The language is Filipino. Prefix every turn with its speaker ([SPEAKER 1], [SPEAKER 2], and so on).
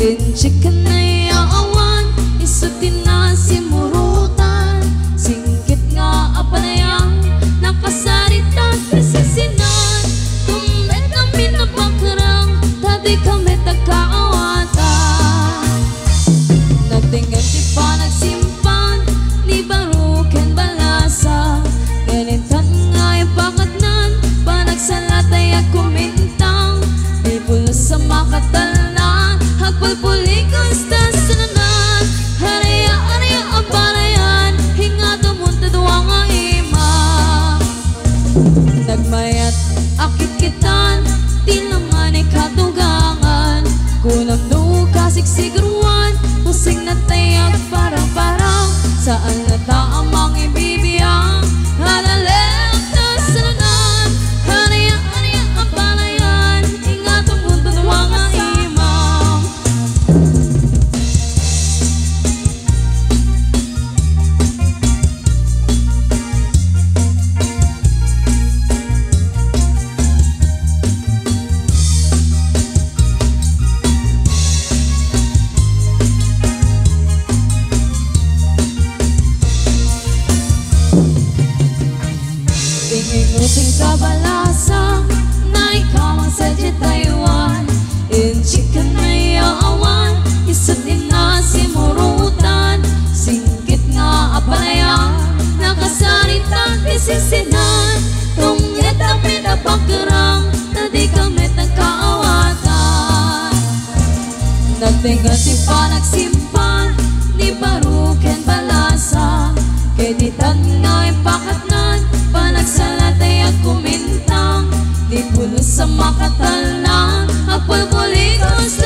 [SPEAKER 1] Inchikan na yaawan, isutin na simurutan. Singkit nga apalayan, nakasarita presisinan. Tumit kami na bakarang, tadi kami tagkaawatan. Nagtinggan di pa nagsimpan, ni baruken balasa. Ganitan nga ipakatnan, panagsalatay at kumintang. Di pulos sa makatalan, hagpagpulikos ta sananan. Haraya-araya ang balayan, hinga tumunta duwang ang ima. Nagmayat akit kitan, tinaman ay katugangan. Kunam no kasigsigruan, pusing na tayag parang-parang. Saan na taamang ibibiyang, halalek na sananan. Haraya-araya ang balayan, hinga tumunta duwang ang ima. Inguting kabalasa, na ikaw ang sadya Taiwan. Inchikan na yaawan, isutin na simurutan. Singkit nga apalayan, nakasarita pisisinan. Tungit ang pinapakarang, tadi kami nagkaawatan. Nagtinggan di pa nagsimpan, di baruken balasa. Keditan nga ipakatnan, panagsalatay at kumintang. Di pulos sa makatalan, agpagpulikos